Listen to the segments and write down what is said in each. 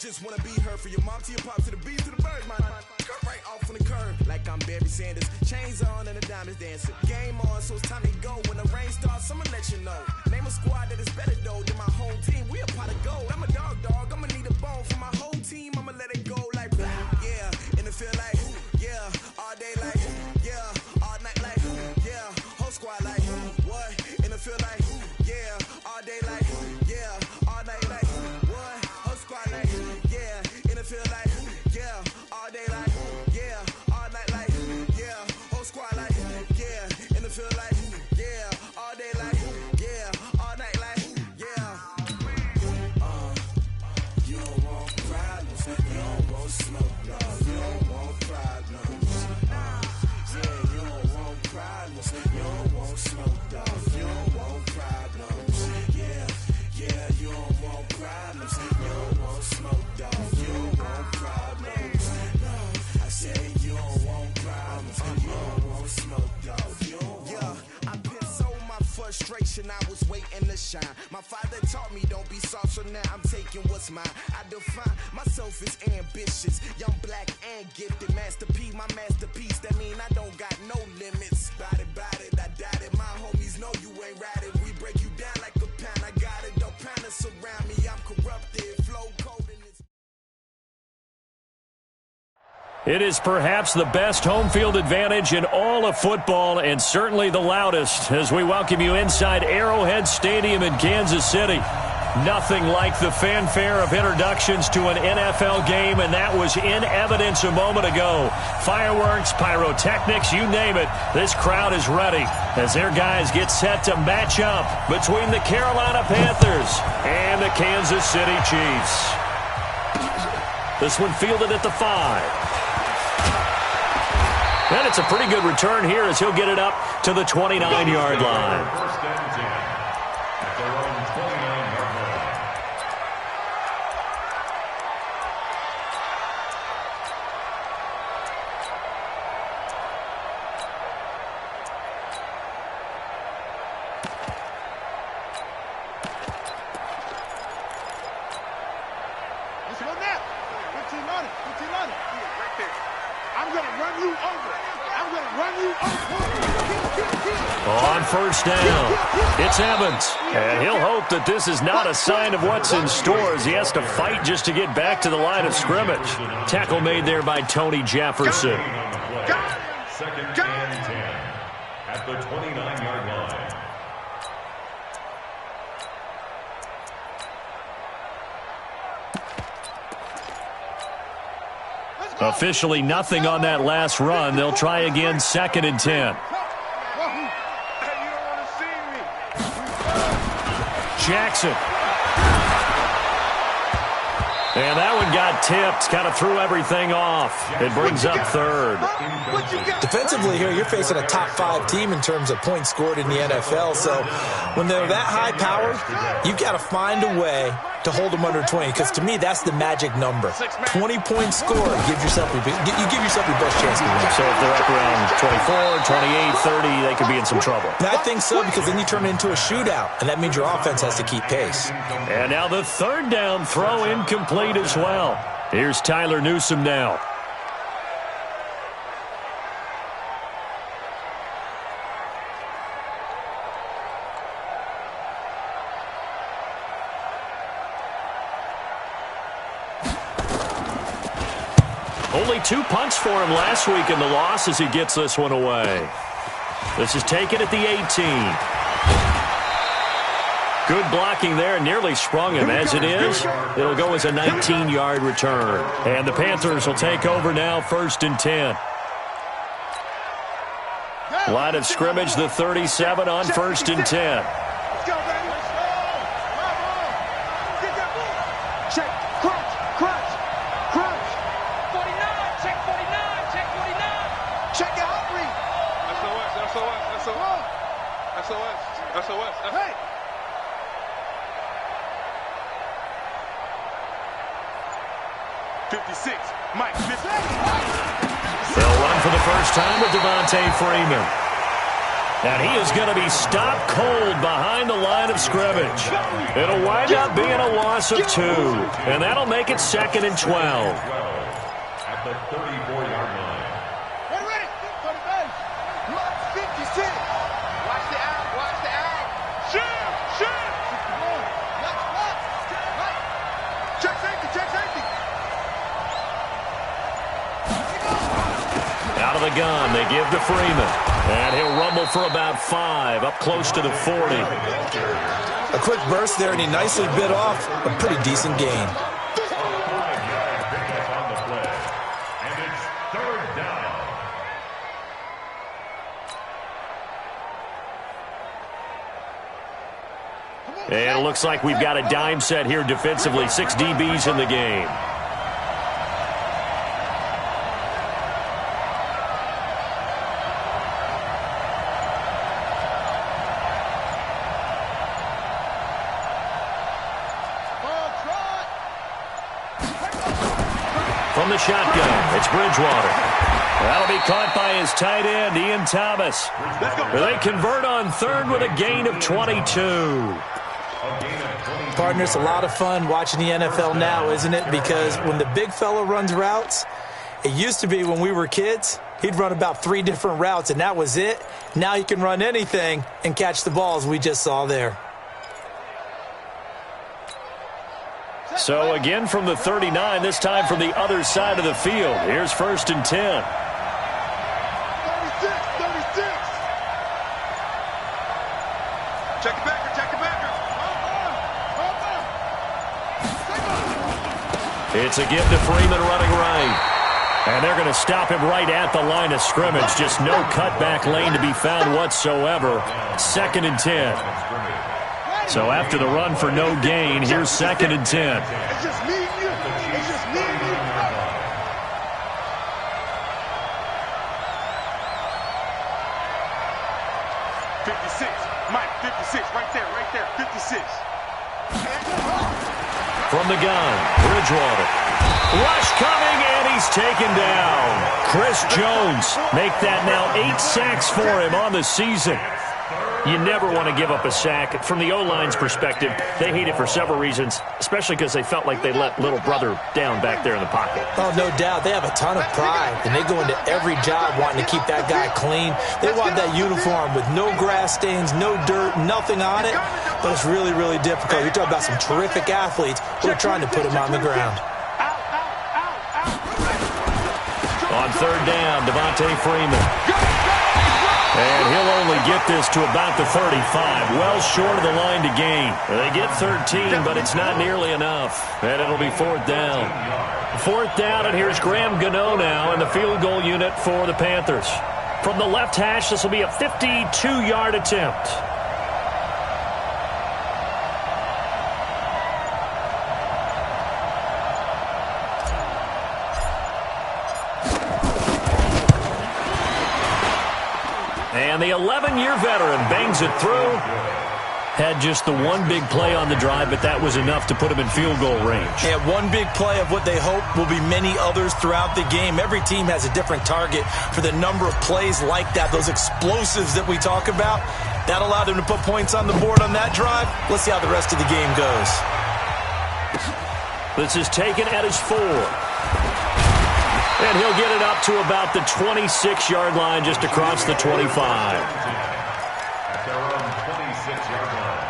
just wanna be heard from your mom to your pop to the beat to the bird, man. Cut right off on the curb, like I'm Barry Sanders. Chains on and the diamonds dancing. Game on, so it's time to go. When the rain starts, I'ma let you know. Name a squad that is better though than my whole team. We a pot of gold. I'm a dog. I'ma need a bone for my whole team. I'ma let it go like yeah, and it feel like yeah, all day like yeah, all night like yeah, whole squad like what? And it feel like yeah, all day like yeah, all night like what? Whole squad like yeah, and it feel like yeah, all day like yeah, all night like yeah, whole squad like yeah, and it feel like yeah, all day like yeah, all night like yeah. You don't want problems, you don't want smoke, no, you don't want problems. Yeah, you don't want problems, you don't want smoke, dog, you don't want problems. Yeah, you don't want problems, you don't want smoke, dog, you don't want problems. No, I said you don't want problems, you don't want smoke, dog, you don't want. Yeah, I've been so my frustration, I was waiting to shine. My father taught me don't be soft, so now I'm taking what's mine. I define myself as ambitious, young, black, and gifted. Master P, my masterpiece, that mean I don't got no limits. Bout it, I doubt it. My homies know you ain't ratted. We break you down like a pound. I got it, don't panic surround me. I'm corrupted, flow cold in this. It is perhaps the best home field advantage in all of football, and certainly the loudest, as we welcome you inside Arrowhead Stadium in Kansas City. Nothing like the fanfare of introductions to an NFL game, and that was in evidence a moment ago. Fireworks, pyrotechnics, you name it. This crowd is ready as their guys get set to match up between the Carolina Panthers and the Kansas City Chiefs. This one fielded at the 5. And it's a pretty good return here as he'll get it up to the 29-yard line. First and 10 at their own 29-yard line. Let's run that. 15 on it. 15 on it. Right there. I'm going to run you over. I'm going to run you over. On first down, it's Evans. And he'll hope that this is not a sign of what's in store as he has to fight just to get back to the line of scrimmage. Tackle made there by Tony Jefferson. Second and 10 at the 29-yard line. Officially nothing on that last run. They'll try again, second and 10. Jackson. And that one got tipped, kind of threw everything off. It brings up third. Defensively here, you're facing a top 5 team in terms of points scored in the NFL. So when they're that high powered, you've got to find a way to hold them under 20, because to me, that's the magic number. 20-point score, you give yourself your best chance to win. So if they're up around 24, 28, 30, they could be in some trouble. And I think so, because then you turn it into a shootout, and that means your offense has to keep pace. And now the third down throw incomplete as well. Here's Tyler Newsome now. Only 2 punts for him last week in the loss as he gets this one away. This is taken at the 18. Good blocking there, nearly sprung him. As it is, it'll go as a 19-yard return. And the Panthers will take over now, first and 10. Line of scrimmage, the 37 on first and 10. SOS. Hey! 56. Mike. They'll run for the first time with Devontae Freeman. And he is going to be stopped cold behind the line of scrimmage. It'll wind up being a loss of 2. And that'll make it 2nd and 12. At the 34-yard line. Ready, 56. Watch the out, watch the out. Shoot. Check safety. Out of the gun, they give to Freeman. And he'll rumble for about 5, up close to the 40. A quick burst there, and he nicely bit off a pretty decent gain. 5 yard pickup on the play. And it's 3rd down. And it looks like we've got a dime set here defensively. 6 DBs in the game. From the shotgun, it's Bridgewater. That'll be caught by his tight end, Ian Thomas. They convert on 3rd with a gain of 22. Partner, it's a lot of fun watching the NFL now, isn't it? Because when the big fella runs routes, it used to be when we were kids, he'd run about 3 different routes, and that was it. Now he can run anything and catch the balls we just saw there. So again from the 39, this time from the other side of the field. Here's 1st and 10. 36. Check it back. It's a give to Freeman running right. And they're going to stop him right at the line of scrimmage. Just no cutback lane to be found whatsoever. 2nd and 10. So after the run for no gain, here's 2nd and 10. It's just me and you. 56. Mike, 56. Right there. 56. From the gun, Bridgewater. Rush coming, and he's taken down. Chris Jones make that now 8 sacks for him on the season. You never want to give up a sack. From the O-line's perspective, they hate it for several reasons, especially because they felt like they let little brother down back there in the pocket. Oh, no doubt. They have a ton of pride, and they go into every job wanting to keep that guy clean. They want that uniform with no grass stains, no dirt, nothing on it, but it's really, really difficult. You're talking about some terrific athletes who are trying to put him on the ground. On 3rd down, Devontae Freeman. And he'll only get this to about the 35, well short of the line to gain. They get 13, but it's not nearly enough. And it'll be 4th down. 4th down, and here's Graham Gano now in the field goal unit for the Panthers. From the left hash, this will be a 52-yard attempt. And the 11-year veteran bangs it through. Had just the one big play on the drive, but that was enough to put him in field goal range. Yeah, one big play of what they hope will be many others throughout the game. Every team has a different target for the number of plays like that, those explosives that we talk about. That allowed him to put points on the board on that drive. Let's see how the rest of the game goes. This is taken at his 4. And he'll get it up to about the 26-yard line, just across the 25. At their own 26-yard line.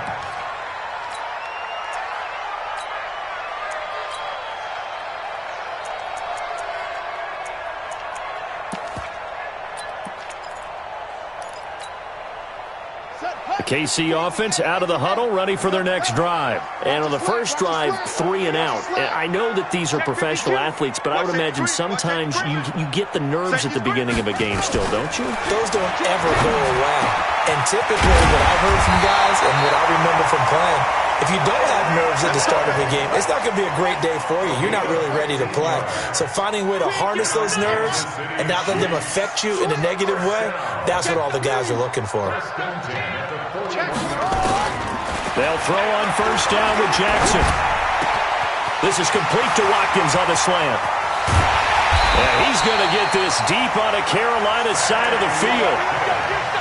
The KC offense out of the huddle, ready for their next drive. And on the first drive, 3 and out. I know that these are professional athletes, but I would imagine sometimes you get the nerves at the beginning of a game still, don't you? Those don't ever go away. And typically what I've heard from guys and what I remember from playing, if you don't have nerves at the start of a game, it's not going to be a great day for you. You're not really ready to play. So finding a way to harness those nerves and not let them affect you in a negative way, that's what all the guys are looking for. They'll throw on first down with Jackson. This is complete to Watkins on the slant. And he's going to get this deep on a Carolina side of the field.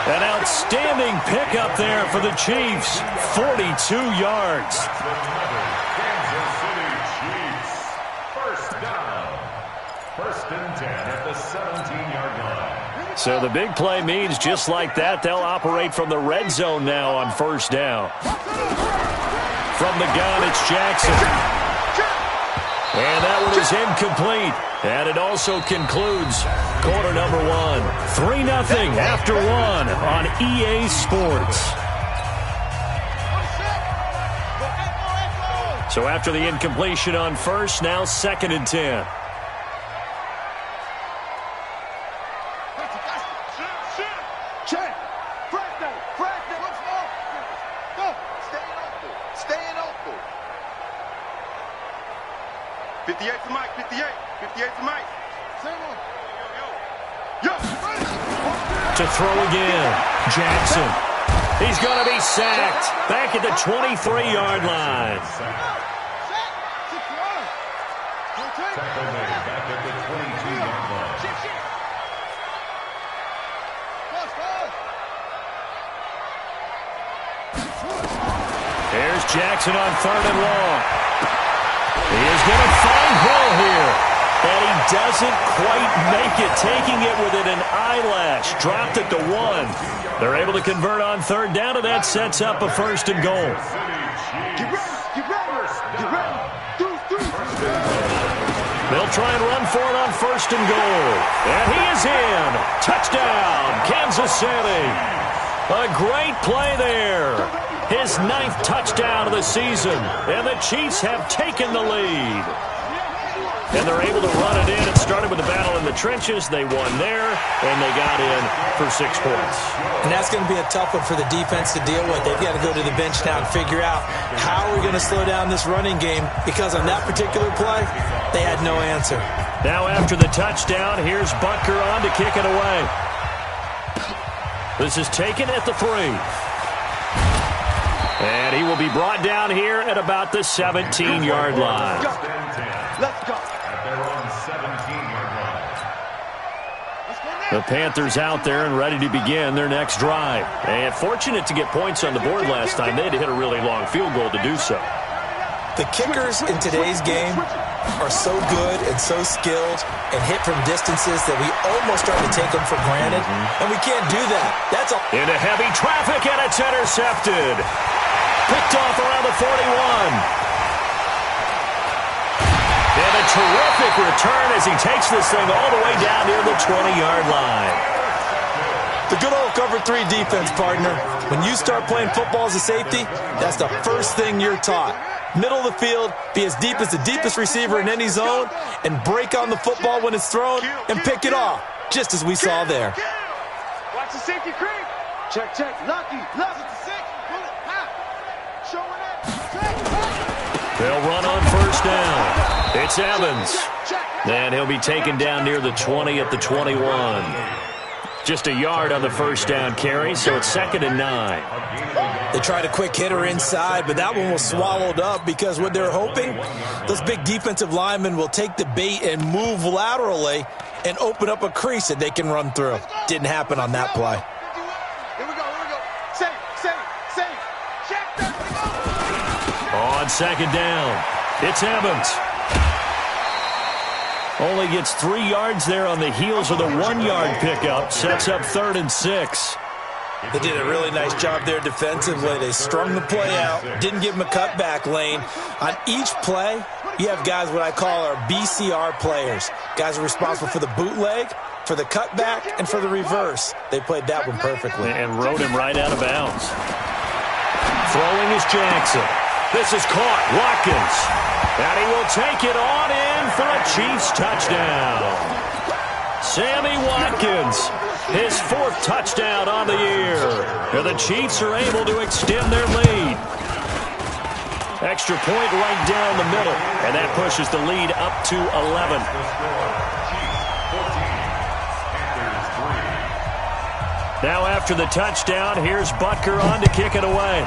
An outstanding pickup there for the Chiefs. 42 yards. Kansas City Chiefs. First down. First and 10 at the 17-yard line. So the big play means just like that, they'll operate from the red zone now on first down. From the gun, it's Jackson. And that one is incomplete. And it also concludes quarter number one. 3-0 after one on EA Sports. So after the incompletion on first, now 2nd and 10. Check. Go. Staying open. 58 to Mike. 58 to Mike. To throw again. Jackson. He's going to be sacked. Back at the 23-yard line. Tackle made back at the 22-yard line. There's Jackson on 3rd and long. He is going to find Hill here. And he doesn't quite make it, taking it within an eyelash. Dropped it to 1. They're able to convert on 3rd down, and that sets up a 1st and goal. Get ready. They'll try and run for it on 1st and goal. And he is in. Touchdown, Kansas City. A great play there. His 9th touchdown of the season. And the Chiefs have taken the lead. And they're able to run it in. It started with a battle in the trenches. They won there, and they got in for 6 points. And that's going to be a tough one for the defense to deal with. They've got to go to the bench now and figure out how we're going to slow down this running game, because on that particular play, they had no answer. Now after the touchdown, here's Butker on to kick it away. This is taken at the 3. And he will be brought down here at about the 17-yard line. Let's go. At their own 17-yard line. The Panthers out there and ready to begin their next drive. And fortunate to get points on the board last time. They had to hit a really long field goal to do so. The kickers in today's game are so good and so skilled and hit from distances that we almost start to take them for granted. And we can't do that. That's all. Into heavy traffic, and it's intercepted. Picked off around the 41. And a terrific return as he takes this thing all the way down near the 20-yard line. The good old cover 3 defense, partner. When you start playing football as a safety, that's the first thing you're taught. Middle of the field, be as deep as the deepest receiver in any zone, and break on the football when it's thrown and pick it off, just as we saw there. Watch the safety creep. Check. Lucky. Left at the 6. Showing it. They'll run on first down. It's Evans. And he'll be taken down near the 20 at the 21. Just a yard on the first down carry, so it's 2nd and 9. They tried a quick hitter inside, but that one was swallowed up because what they're hoping, those big defensive linemen will take the bait and move laterally and open up a crease that they can run through. Didn't happen on that play. Here we go. Safe. Check that. On 2nd down, it's Evans. Only gets 3 yards there on the heels of the 1-yard pickup. Sets up 3rd and 6. They did a really nice job there defensively. They strung the play out, didn't give him a cutback lane. On each play, you have guys what I call our BCR players. Guys are responsible for the bootleg, for the cutback, and for the reverse. They played that one perfectly. And rode him right out of bounds. Throwing is Jackson. This is caught. Watkins. And he will take it on in for a Chiefs touchdown. Sammy Watkins, his 4th touchdown on the year. And the Chiefs are able to extend their lead. Extra point right down the middle. And that pushes the lead up to 11. Now after the touchdown, here's Butker on to kick it away.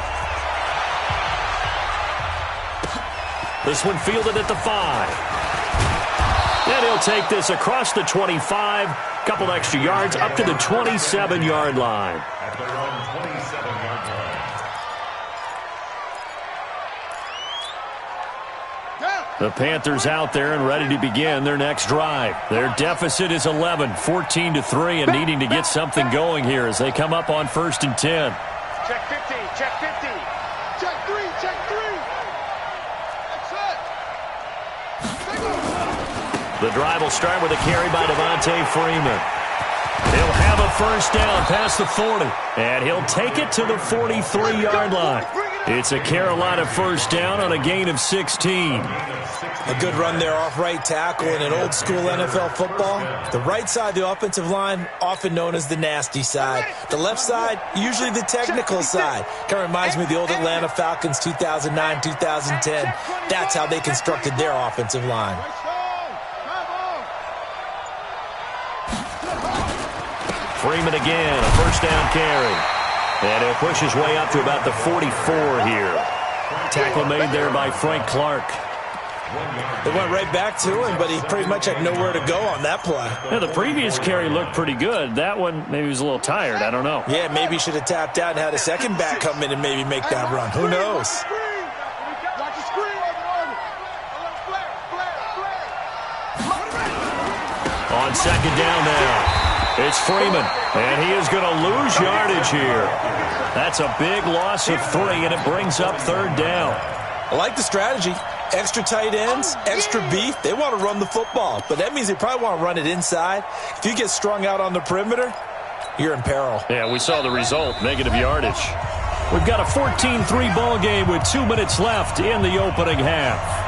This one fielded at the 5. And And he'll take this across the 25, couple extra yards, up to the 27-yard line. At their own 27-yard line. The Panthers out there and ready to begin their next drive. Their deficit is 11, 14-3, and needing to get something going here as they come up on 1st and 10. Check 50, check 50. Check 3, check 3. That's it. The drive will start with a carry by Devontae Freeman. He'll have a first down past the 40, and he'll take it to the 43-yard line. It's a Carolina first down on a gain of 16. A good run there off right tackle in an old-school NFL football. The right side, the offensive line, often known as the nasty side. The left side, usually the technical side. Kind of reminds me of the old Atlanta Falcons 2009, 2010. That's how they constructed their offensive line. Freeman again, a first down carry. And he'll push his way up to about the 44 here. Tackle made there by Frank Clark. They went right back to him, but he pretty much had nowhere to go on that play. Yeah, the previous carry looked pretty good. That one, maybe he was a little tired. I don't know. Yeah, maybe he should have tapped out and had a second back come in and maybe make that run. Who knows? On second down now. It's Freeman, and he is going to lose yardage here. That's a big loss of 3, and it brings up 3rd down. I like the strategy. Extra tight ends, extra beef. They want to run the football, but that means they probably want to run it inside. If you get strung out on the perimeter, you're in peril. Yeah, we saw the result, negative yardage. We've got a 14-3 ball game with 2 minutes left in the opening half.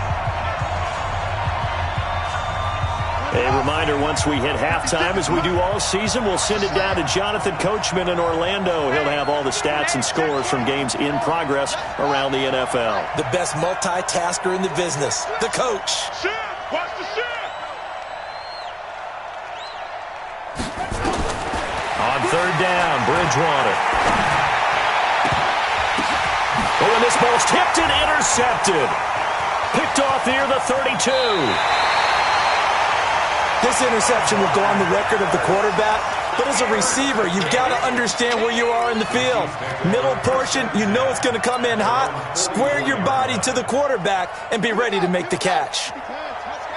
A reminder, once we hit halftime, as we do all season, we'll send it down to Jonathan Coachman in Orlando. He'll have all the stats and scores from games in progress around the NFL. The best multitasker in the business, the coach. Watch the shit. On 3rd down, Bridgewater. Oh, and this ball's tipped and intercepted. Picked off near the 32. This interception will go on the record of the quarterback, but as a receiver, you've got to understand where you are in the field. Middle portion, you know it's going to come in hot. Square your body to the quarterback and be ready to make the catch.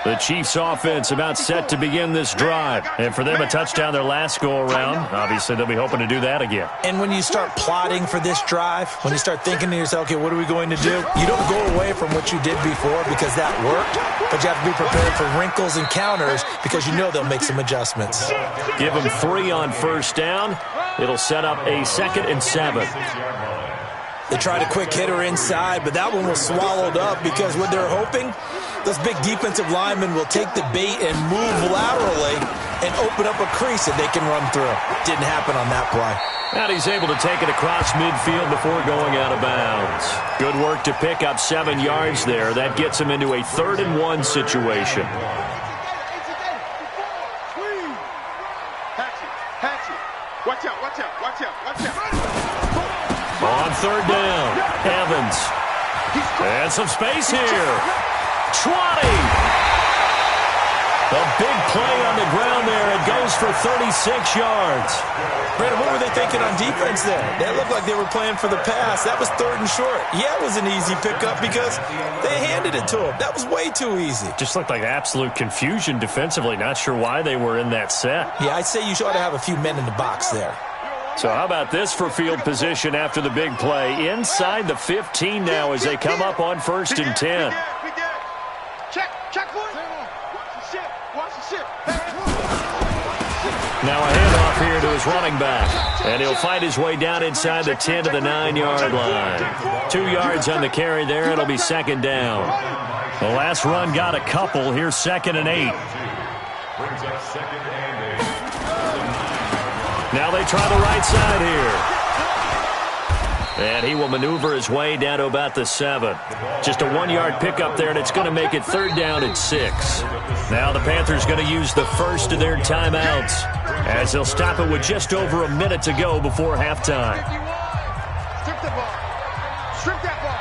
The Chiefs offense about set to begin this drive. And for them, a touchdown their last go-around. Obviously, they'll be hoping to do that again. And when you start plotting for this drive, when you start thinking to yourself, okay, what are we going to do? You don't go away from what you did before because that worked, but you have to be prepared for wrinkles and counters because you know they'll make some adjustments. Give them 3 on first down. It'll set up a 2nd and 7. They tried a quick hitter inside, but that one was swallowed up because what they're hoping, those big defensive linemen will take the bait and move laterally and open up a crease that they can run through. Didn't happen on that play. And he's able to take it across midfield before going out of bounds. Good work to pick up 7 yards there. That gets him into a 3rd and 1 situation. Watch out, watch out, watch out, watch out. On 3rd down, Evans. And some space here. 20. A big play on the ground there. It goes for 36 yards. Brandon, what were they thinking on defense there? That looked like they were playing for the pass. That was 3rd and short. Yeah, it was an easy pickup because they handed it to him. That was way too easy. Just looked like absolute confusion defensively. Not sure why they were in that set. Yeah, I'd say you ought to have a few men in the box there. So how about this for field position after the big play? Inside the 15 now as they come up on 1st and 10. Check for it. Watch the shit. Watch the shit. Now a handoff here to his running back. And he'll fight his way down inside the 10 to the 9-yard line. 2 yards on the carry there. It'll be 2nd down. The last run got a couple. Here's 2nd and 8. Brings up 2nd and 8. Now they try the right side here. And he will maneuver his way down to about the 7. Just a 1-yard pickup there, and it's going to make it 3rd down and 6. Now the Panthers going to use the first of their timeouts as they'll stop it with just over a minute to go before halftime. Strip the ball. Strip that ball.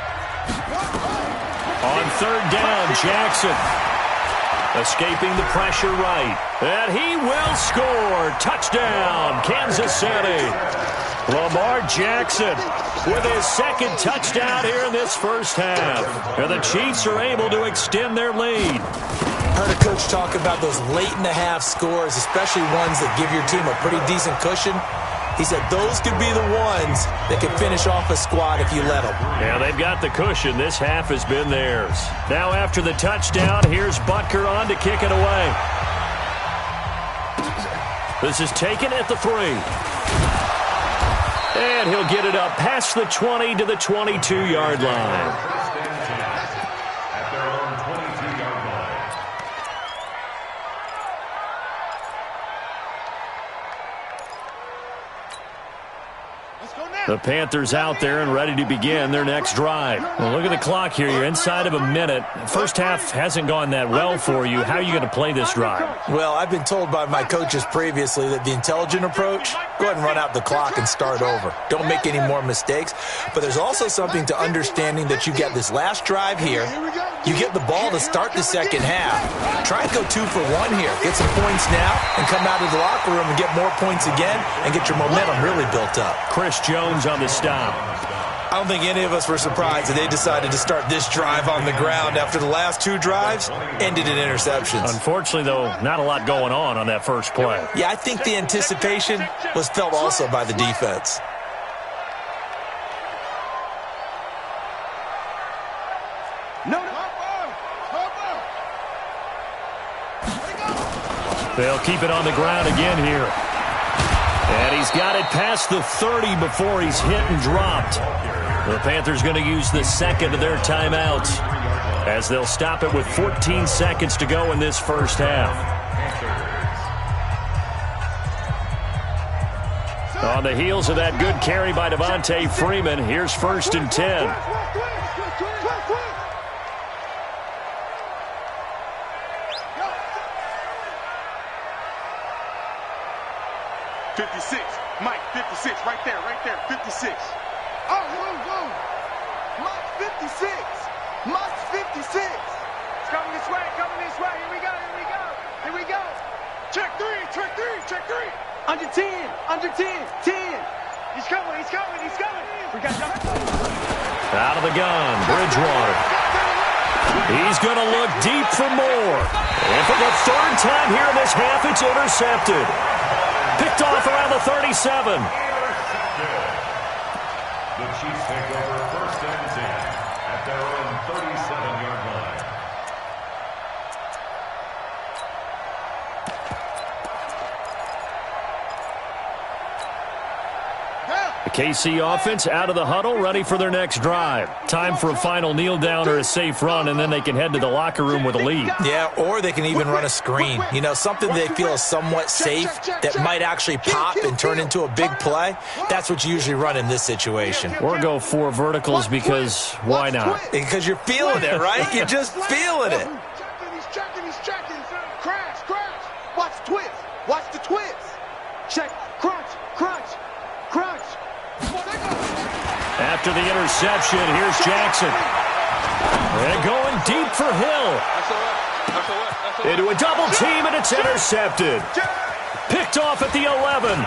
On 3rd down, Jackson. Escaping the pressure right. And he will score. Touchdown, Kansas City. Lamar Jackson with his second touchdown here in this first half. And the Chiefs are able to extend their lead. Heard a coach talk about those late-in-the-half scores, especially ones that give your team a pretty decent cushion. He said those could be the ones that could finish off a squad if you let them. Yeah, they've got the cushion. This half has been theirs. Now after the touchdown, here's Butker on to kick it away. This is taken at the 3. And he'll get it up past the 20 to the 22-yard line. The Panthers out there and ready to begin their next drive. Well, look at the clock here. You're inside of a minute. First half hasn't gone that well for you. How are you going to play this drive? Well, I've been told by my coaches previously that the intelligent approach, go ahead and run out the clock and start over. Don't make any more mistakes. But there's also something to understanding that you get this last drive here. You get the ball to start the second half. Try and go 2 for 1 here. Get some points now and come out of the locker room and get more points again and get your momentum really built up. Chris Jones on the stop. I don't think any of us were surprised that they decided to start this drive on the ground after the last 2 drives ended in interceptions. Unfortunately, though, not a lot going on that first play. Yeah, I think the anticipation was felt also by the defense. They'll keep it on the ground again here. And he's got it past the 30 before he's hit and dropped. The Panthers going to use the second of their timeouts as they'll stop it with 14 seconds to go in this first half. On the heels of that good carry by Devontae Freeman, here's 1st and 10. 56. Mike, 56. Right there, 56. Oh, whoa. Mike, 56. Mike's 56. It's coming this way. Here we go. Check 3. Under 10. 10. He's coming. We got out of the gun, Bridgewater. He's going to look deep for more. And for the 3rd time here in this half, it's intercepted. Picked off around the 37. The Chiefs take over 1st and 10 at their own 37-yard line. The KC offense out of the huddle, ready for their next drive. Time for a final kneel down or a safe run, and then they can head to the locker room with a lead. Yeah, or they can even run a screen. You know, something they feel is somewhat safe that might actually pop and turn into a big play. That's what you usually run in this situation. Or go 4 verticals because why not? Because you're feeling it, right? You're just feeling it. He's checking. Crash. Watch the twist. Check. Crunch. After the interception, here's Jackson. And going deep for Hill. Into a double team, and it's intercepted. Picked off at the 11.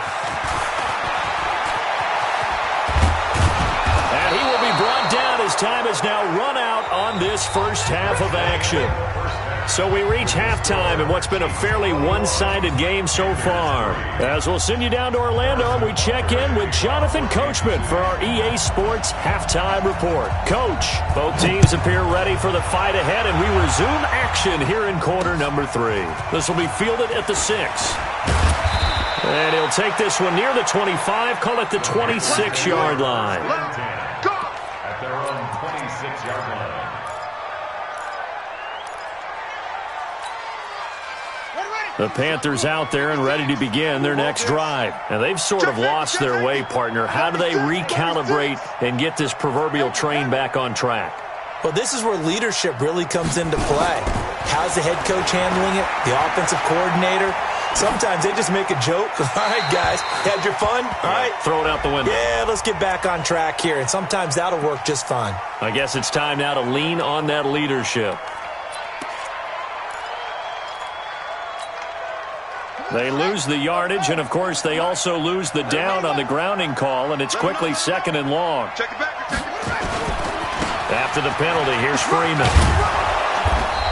And he will be brought down as time has now run out on this first half of action. So we reach halftime in what's been a fairly one-sided game so far. As we'll send you down to Orlando, and we check in with Jonathan Coachman for our EA Sports Halftime Report. Coach, both teams appear ready for the fight ahead, and we resume action here in quarter number 3. This will be fielded at the 6. And he'll take this one near the 25, call it the 26-yard line. At their own 26-yard line. The Panthers out there and ready to begin their next drive. And they've sort of lost their way, partner. How do they recalibrate and get this proverbial train back on track? Well, this is where leadership really comes into play. How's the head coach handling it? The offensive coordinator? Sometimes they just make a joke. All right, guys, had your fun? All right. Throw it out the window. Yeah, let's get back on track here. And sometimes that'll work just fine. I guess it's time now to lean on that leadership. They lose the yardage, and, of course, they also lose the down on the grounding call, and it's quickly 2nd and long. After the penalty, here's Freeman.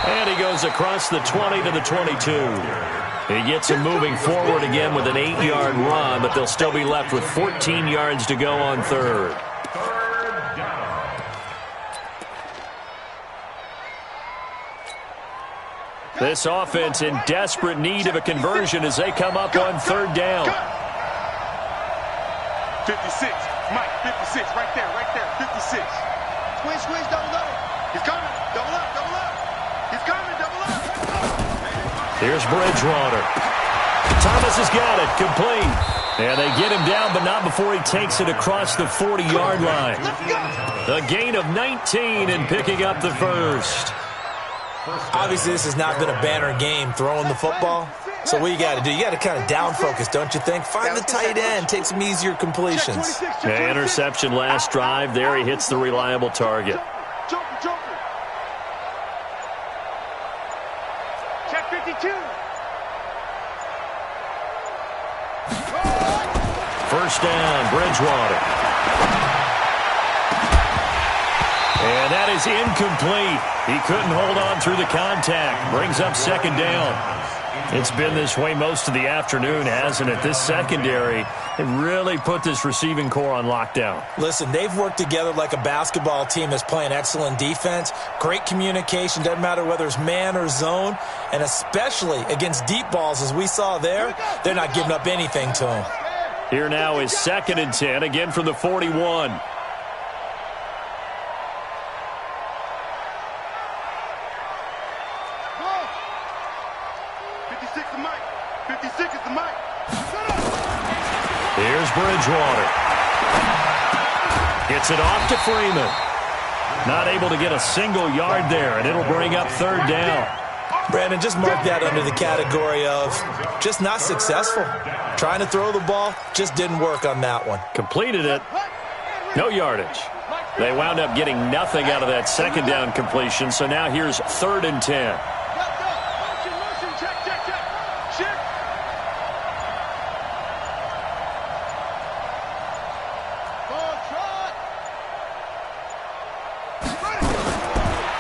And he goes across the 20 to the 22. He gets him moving forward again with an 8-yard run, but they'll still be left with 14 yards to go on 3rd. This offense in desperate need of a conversion as they come up on 3rd down. 56, Mike, 56, right there, 56. Squish, double up. He's coming, double up. He's coming, double up. Here's Bridgewater. Thomas has got it, complete. And they get him down, but not before he takes it across the 40-yard line. A gain of 19 and picking up the first. Obviously, this has not been a banner game throwing the football. So what you got to do, you got to kind of down focus, don't you think? Find the tight end, take some easier completions. Yeah, interception last drive. There he hits the reliable target. Check 52. First down, Bridgewater. And that is incomplete. He couldn't hold on through the contact. Brings up 2nd down. It's been this way most of the afternoon, hasn't it? This secondary, it really put this receiving core on lockdown. Listen, they've worked together like a basketball team that's playing excellent defense. Great communication, doesn't matter whether it's man or zone. And especially against deep balls, as we saw there, they're not giving up anything to them. Here now is 2nd and 10, again from the 41. 56 is Mike. 56 is the Mike. Here's Bridgewater. Gets it off to Freeman. Not able to get a single yard there, and it'll bring up 3rd down. Brandon, just mark that under the category of just not successful. Trying to throw the ball, just didn't work on that one. Completed it. No yardage. They wound up getting nothing out of that 2nd down completion, so now here's 3rd and 10.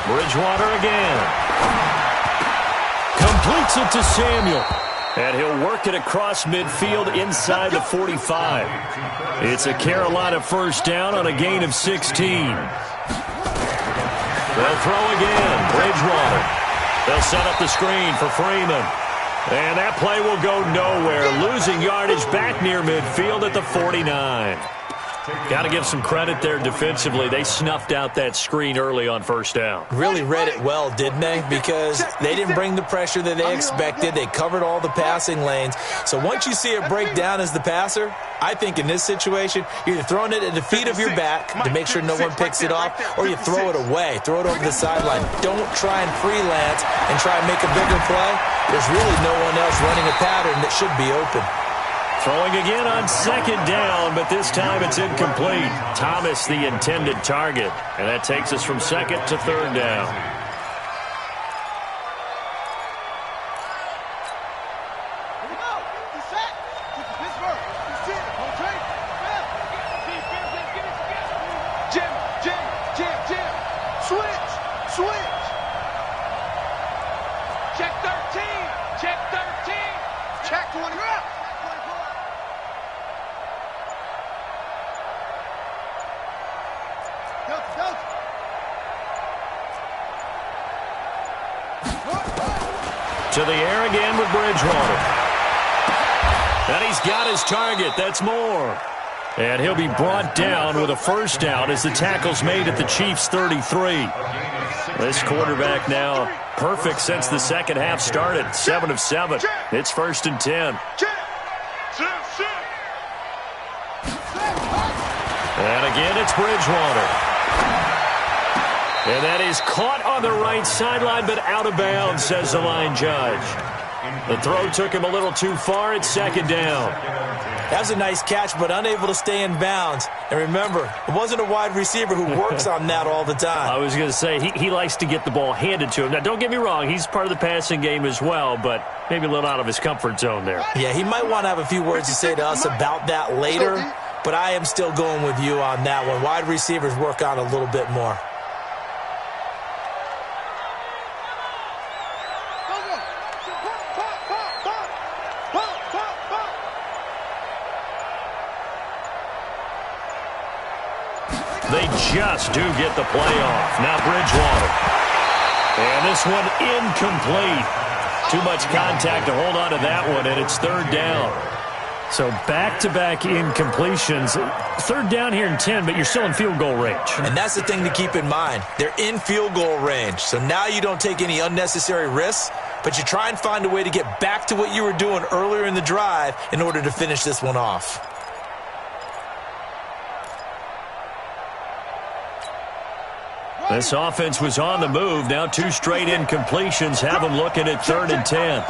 Bridgewater again. Completes it to Samuel. And he'll work it across midfield inside the 45. It's a Carolina first down on a gain of 16. They'll throw again. Bridgewater. They'll set up the screen for Freeman. And that play will go nowhere. Losing yardage back near midfield at the 49. Got to give some credit there defensively. They snuffed out that screen early on first down. Really read it well, didn't they? Because they didn't bring the pressure that they expected. They covered all the passing lanes. So once you see it break down as the passer, I think in this situation, you're either throwing it at the feet of your back to make sure no one picks it off, or you throw it away. Throw it over the sideline. Don't try and freelance and try and make a bigger play. There's really no one else running a pattern that should be open. Throwing again on 2nd down, but this time it's incomplete. Thomas the intended target, and that takes us from 2nd to 3rd down. Switch. Check 13. Check 20. To the air again with Bridgewater. And he's got his target. That's more. And he'll be brought down with a first down as the tackle's made at the Chiefs' 33. This quarterback now perfect since the second half started. 7 of 7. It's 1st and 10. And again, it's Bridgewater. And that is caught on the right sideline, but out of bounds, says the line judge. The throw took him a little too far. It's 2nd down. That was a nice catch, but unable to stay in bounds. And remember, it wasn't a wide receiver who works on that all the time. I was going to say, he likes to get the ball handed to him. Now, don't get me wrong. He's part of the passing game as well, but maybe a little out of his comfort zone there. Yeah, he might want to have a few words to say to us about that later, but I am still going with you on that one. Wide receivers work on a little bit more. They just do get the play off. Now Bridgewater. And this one incomplete. Too much contact to hold on to that one, and it's third down. So back-to-back incompletions. Third down here in 10, but you're still in field goal range. And that's the thing to keep in mind. They're in field goal range. So now you don't take any unnecessary risks, but you try and find a way to get back to what you were doing earlier in the drive in order to finish this one off. This offense was on the move. Now 2 straight incompletions have them looking at 3rd and 10.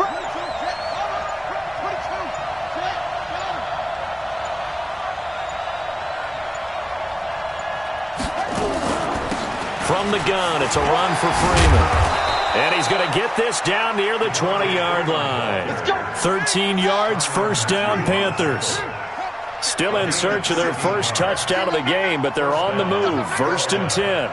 From the gun, it's a run for Freeman. And he's going to get this down near the 20-yard line. 13 yards, first down, Panthers. Still in search of their first touchdown of the game, but they're on the move. 1st and 10.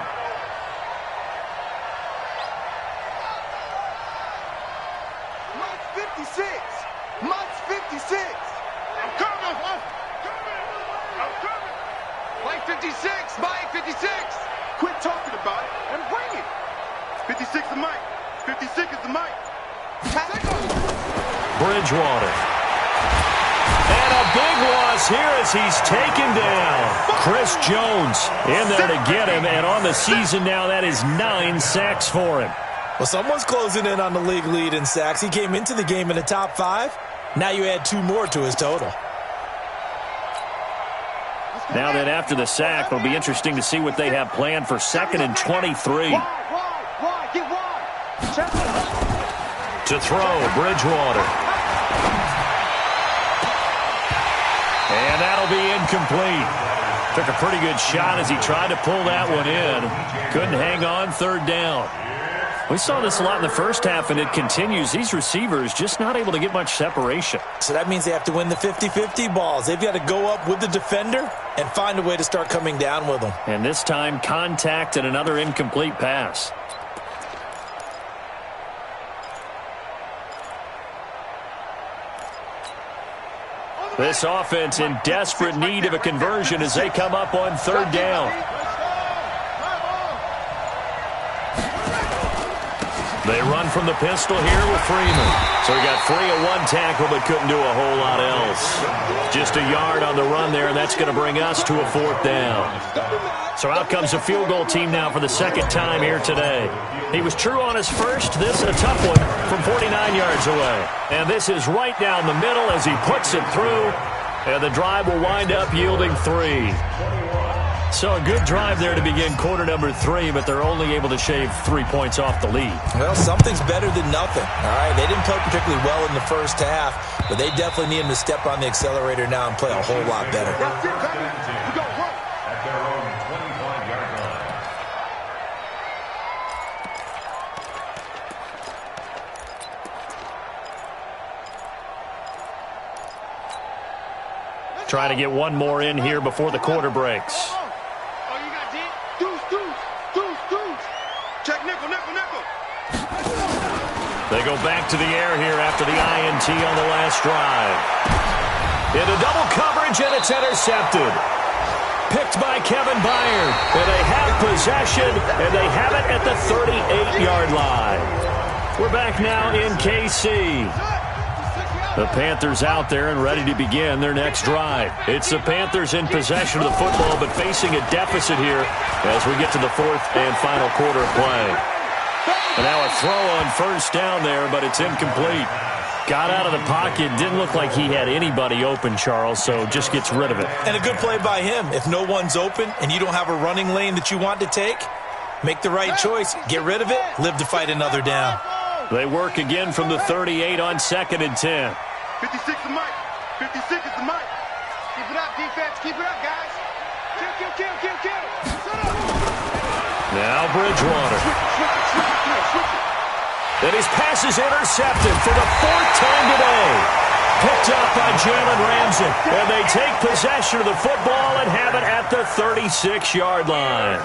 Bridgewater. And a big loss here as he's taken down. Chris Jones in there to get him, and on the season now, that is 9 sacks for him. Well, someone's closing in on the league lead in sacks. He came into the game in the top 5. Now you add 2 more to his total. Now then, after the sack, it'll be interesting to see what they have planned for 2nd and 23. To throw, Bridgewater. And that'll be incomplete. Took a pretty good shot as he tried to pull that one in. Couldn't hang on, 3rd down. We saw this a lot in the first half, and it continues. These receivers just not able to get much separation. So that means they have to win the 50-50 balls. They've got to go up with the defender and find a way to start coming down with them. And this time, contact and another incomplete pass. This offense in desperate need of a conversion as they come up on 3rd down. They run from the pistol here with Freeman. So he got free of 1 tackle but couldn't do a whole lot else. Just a yard on the run there, and that's going to bring us to a 4th down. So out comes a field goal team now for the 2nd time here today. He was true on his first. This a tough one from 49 yards away. And this is right down the middle as he puts it through. And the drive will wind up yielding 3. So a good drive there to begin quarter number 3, but they're only able to shave 3 points off the lead. Well, something's better than nothing. All right, they didn't play particularly well in the first half, but they definitely need him to step on the accelerator now and play a whole lot better. At their own 25-yard line. Trying to get one more in here before the quarter breaks. They go back to the air here after the INT on the last drive. Into double coverage, and it's intercepted. Picked by Kevin Byard. And they have possession, and they have it at the 38-yard line. We're back now in KC. The Panthers out there and ready to begin their next drive. It's the Panthers in possession of the football, but facing a deficit here as we get to the 4th and final quarter of play. And now a throw on 1st down there, but it's incomplete. Got out of the pocket. Didn't look like he had anybody open, Charles, so just gets rid of it. And a good play by him. If no one's open and you don't have a running lane that you want to take, make the right choice. Get rid of it. Live to fight another down. They work again from the 38 on 2nd and 10. 56 is the mic. 56 is the mic. Keep it up, defense. Keep it up, guys. Kill. Now Bridgewater. And his pass is intercepted for the 4th time today. Picked up by Jalen Ramsey. And they take possession of the football and have it at the 36-yard line.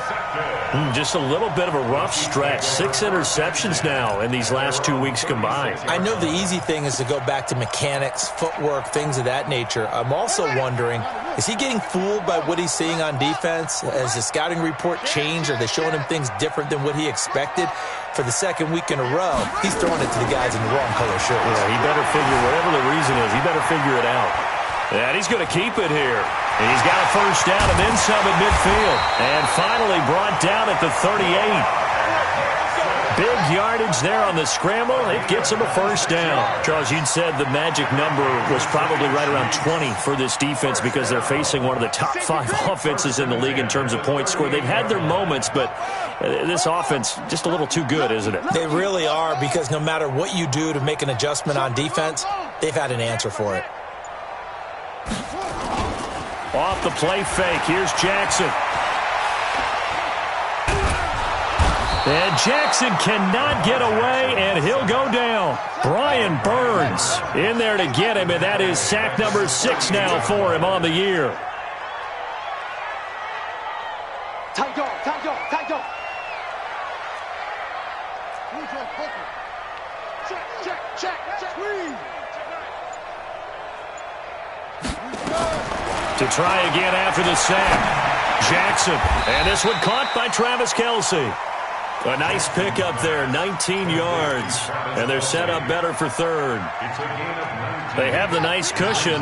Just a little bit of a rough stretch. 6 interceptions now in these last 2 weeks combined. I know the easy thing is to go back to mechanics, footwork, things of that nature. I'm also wondering, is he getting fooled by what he's seeing on defense? Has the scouting report changed? Are they showing him things different than what he expected? For the 2nd week in a row, he's throwing it to the guys in the wrong color shirts. Yeah, he better figure, whatever the reason is, he better figure it out. And he's going to keep it here. And he's got a first down and then some at midfield. And finally brought down at the 38. Big yardage there on the scramble. It gets him a first down. Charles, you'd said the magic number was probably right around 20 for this defense because they're facing one of the top 5 offenses in the league in terms of points scored. They've had their moments, but this offense just a little too good, isn't it? They really are, because no matter what you do to make an adjustment on defense, they've had an answer for it. Off the play fake, here's Jackson. And Jackson cannot get away, and he'll go down. Brian Burns in there to get him, and that is sack number 6 now for him on the year. Tight dog, tight dog, tight dog. Check. To try again after the sack. Jackson, and this one caught by Travis Kelce. A nice pickup there, 19 yards. And they're set up better for 3rd. They have the nice cushion.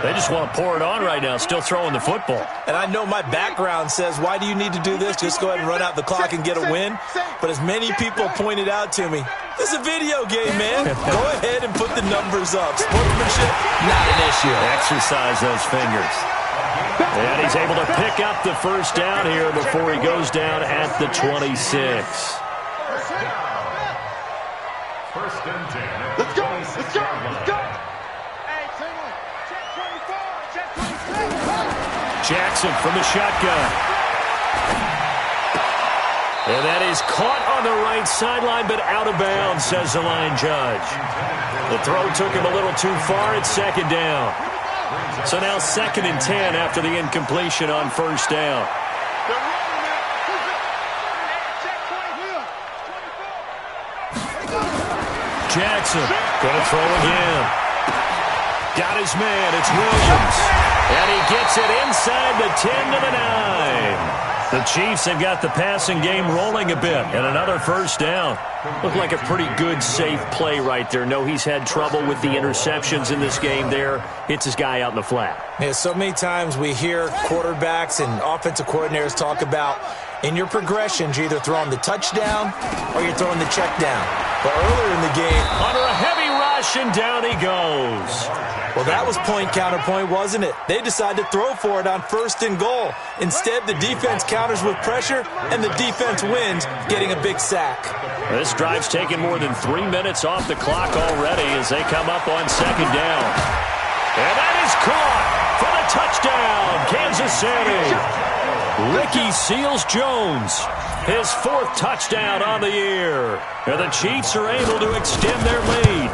They just want to pour it on right now, still throwing the football. And I know my background says, why do you need to do this? Just go ahead and run out the clock and get a win. But as many people pointed out to me, this is a video game, man. Go ahead and put the numbers up. Sportsmanship, not an issue. Exercise those fingers. And he's able to pick up the first down here before he goes down at the 26. First and 10. Let's go. Hey, check 24, check 26. Jackson from the shotgun. And that is caught on the right sideline, but out of bounds, says the line judge. The throw took him a little too far. It's 2nd down. So now 2nd and 10 after the incompletion on first down. Jackson going to throw again. Got his man. It's Williams. And he gets it inside the 10 to the 9. The Chiefs have got the passing game rolling a bit, and another first down. Looked like a pretty good, safe play right there. No, he's had trouble with the interceptions in this game there. Hits his guy out in the flat. Yeah, so many times we hear quarterbacks and offensive coordinators talk about in your progressions, you're either throwing the touchdown or you're throwing the check down. But earlier in the game, under a heavy rush, and down he goes. Well, that was point counterpoint, wasn't it? They decided to throw for it on 1st and goal. Instead, the defense counters with pressure, and the defense wins, getting a big sack. This drive's taken more than 3 minutes off the clock already as they come up on 2nd down. And that is caught for the touchdown, Kansas City. Ricky Seals-Jones, his 4th touchdown on the year. And the Chiefs are able to extend their lead.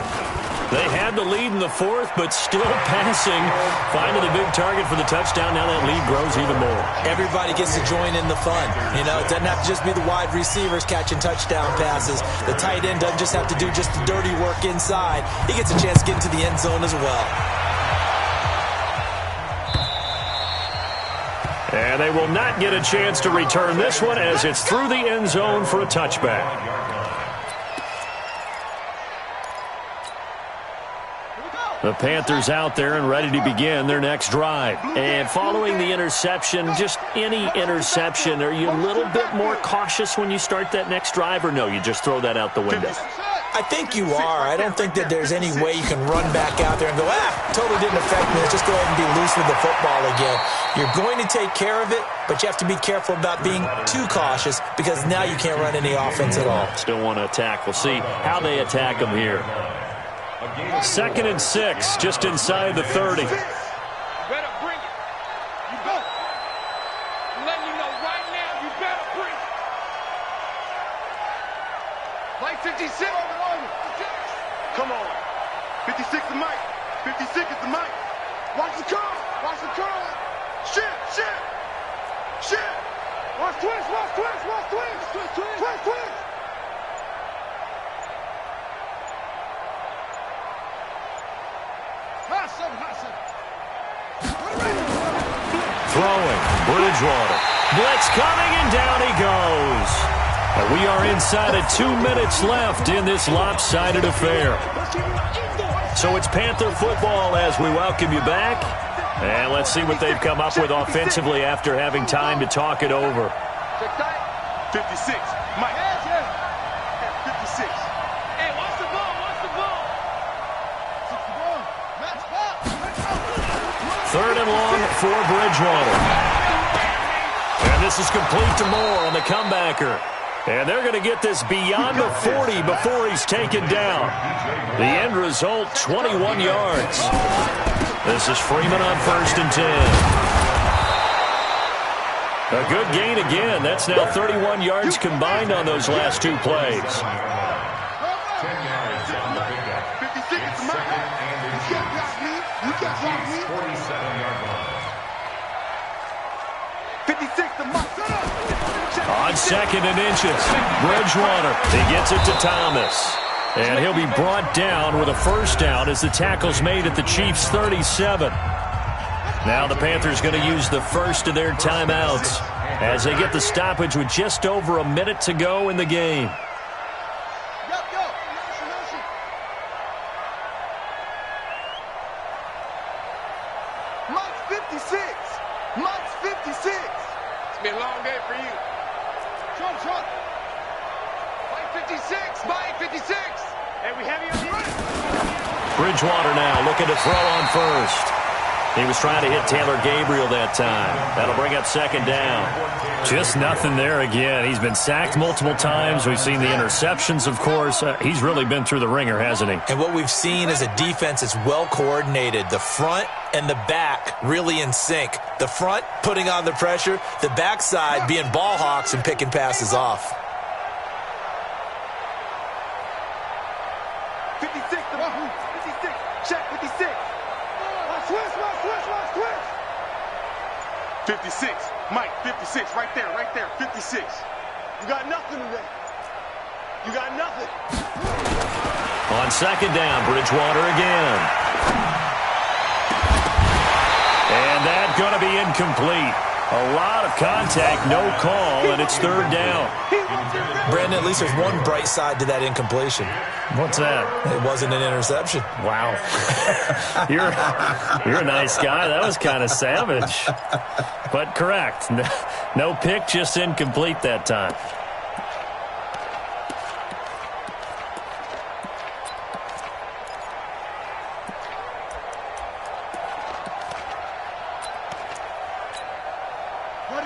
They had the lead in the 4th, but still passing. Finding the big target for the touchdown. Now that lead grows even more. Everybody gets to join in the fun. You know, it doesn't have to just be the wide receivers catching touchdown passes. The tight end doesn't just have to do just the dirty work inside. He gets a chance to get into the end zone as well. And they will not get a chance to return this one as it's through the end zone for a touchback. The Panthers out there and ready to begin their next drive. And following the interception, just any interception, are you a little bit more cautious when you start that next drive, or no, you just throw that out the window? I think you are. I don't think that there's any way you can run back out there and go, totally didn't affect me. Let's just go ahead and be loose with the football again. You're going to take care of it, but you have to be careful about being too cautious because now you can't run any offense at all. Still want to attack. We'll see how they attack them here. 2nd and 6, just inside the 30. Better bring it. You go. I'm letting you know right now, you better bring it. Play 56. Come on. 56 is Mike. 56 is the Mike. Watch the curl. Watch the curl. Shit. Watch twist. Twist. Throwing, Bridgewater. Blitz coming, and down he goes. And we are inside of 2 minutes left in this lopsided affair. So it's Panther football as we welcome you back. And let's see what they've come up with offensively after having time to talk it over. 56. Mike. 56. Hey, watch the ball. Third and long for Bridgewater. And this is complete to Moore on the comebacker. And they're going to get this beyond the 40 before he's taken down. The end result, 21 yards. This is Freeman on 1st and 10. A good gain again. That's now 31 yards combined on those last 2 plays. 10 yards on the pickup. 56 is Mike. You can't block me. 47-yard line. 56 to Mike. On 2nd and inches, Bridgewater. He gets it to Thomas. And he'll be brought down with a first down as the tackle's made at the Chiefs' 37. Now the Panthers going to use the first of their timeouts as they get the stoppage with just over a minute to go in the game. Mike's 56. Mike's 56. It's been a long day for you. Short. Mike 56. Mike 56. And we have you on the right. Bridgewater now looking to throw on first. He was trying to hit Taylor Gabriel that time. That'll bring up 2nd down. Just nothing there again. He's been sacked multiple times. We've seen the interceptions, of course. He's really been through the ringer, hasn't he? And what we've seen is a defense that's well coordinated. The front and the back really in sync. The front putting on the pressure. The backside being ball hawks and picking passes off. 56. 56. Check 56. Twist. 56. Mike, 56. Right there. 56. You got nothing today. You got nothing. On 2nd down, Bridgewater again. And that's going to be incomplete. A lot of contact, no call, and it's 3rd down. Brandon, at least there's one bright side to that incompletion. What's that? It wasn't an interception. Wow. You're a nice guy. That was kind of savage. But correct. No pick, just incomplete that time.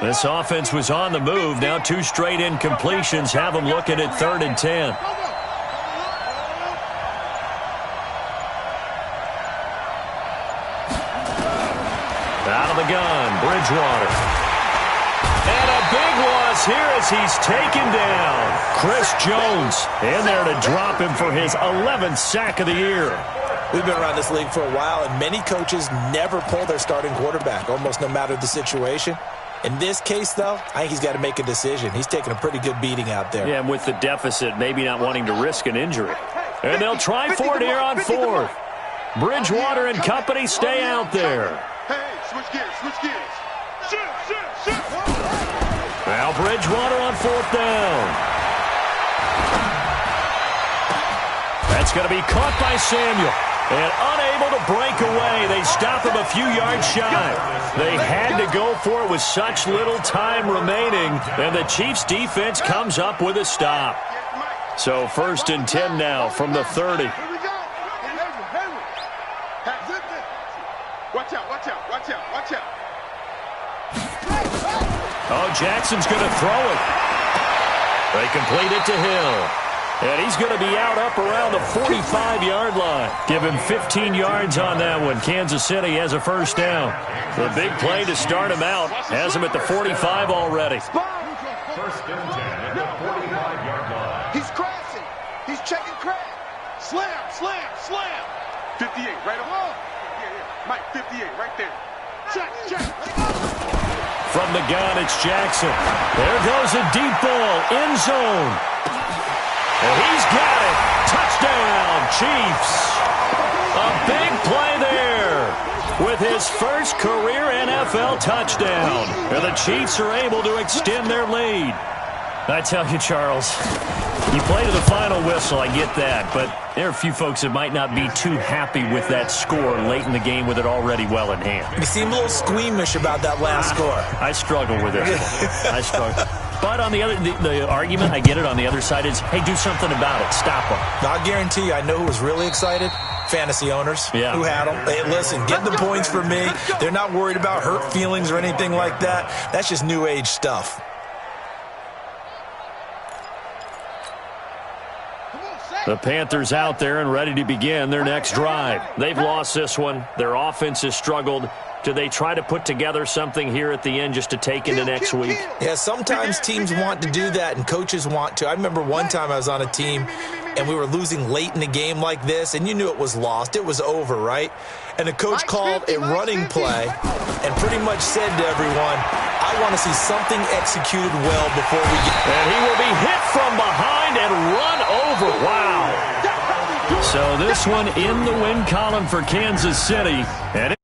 This offense was on the move. Now 2 straight incompletions have them looking at 3rd and 10. Out of the gun, Bridgewater. And a big loss here as he's taken down. Chris Jones in there to drop him for his 11th sack of the year. We've been around this league for a while, and many coaches never pull their starting quarterback, almost no matter the situation. In this case, though, I think he's got to make a decision. He's taking a pretty good beating out there. Yeah, and with the deficit, maybe not wanting to risk an injury. And they'll try for it here on 4th. Bridgewater and company stay out there. Hey, switch gears. Shoot. Now Bridgewater on 4th down. That's going to be caught by Samuel. And unable to break away. They stop him a few yards shy. They had to go for it with such little time remaining. And the Chiefs defense comes up with a stop. So 1st and 10 now from the 30. Watch out. Oh, Jackson's going to throw it. They complete it to Hill. And he's going to be out up around the 45-yard line. Give him 15 yards on that one. Kansas City has a first down. The big play to start him out has him at the 45 already. 1st and 10 at the 45-yard line. He's crashing. He's checking crack. Slam, slam, slam. 58, right on. Yeah. Mike, 58, right there. Check. From the gun, it's Jackson. There goes a deep ball, end zone. And he's got it. Touchdown, Chiefs. A big play there with his first career NFL touchdown. And the Chiefs are able to extend their lead. I tell you, Charles, you play to the final whistle, I get that, but there are a few folks that might not be too happy with that score late in the game with it already well in hand. You seem a little squeamish about that last score. I struggle with this one. I struggle. But on the argument, I get it, on the other side is, hey, do something about it. Stop them. I'll guarantee you, I know who was really excited. Fantasy owners who had them. Hey, listen, get the points for me. They're not worried about hurt feelings or anything like that. That's just new age stuff. The Panthers out there and ready to begin their next drive. They've lost this one. Their offense has struggled. Do they try to put together something here at the end just to take into next week? Yeah, sometimes teams want to do that and coaches want to. I remember one time I was on a team and we were losing late in a game like this, and you knew it was lost. It was over, right? And the coach called a running play and pretty much said to everyone, I want to see something executed well before we get... And he will be hit from behind and run over. Wow. So this one in the win column for Kansas City. And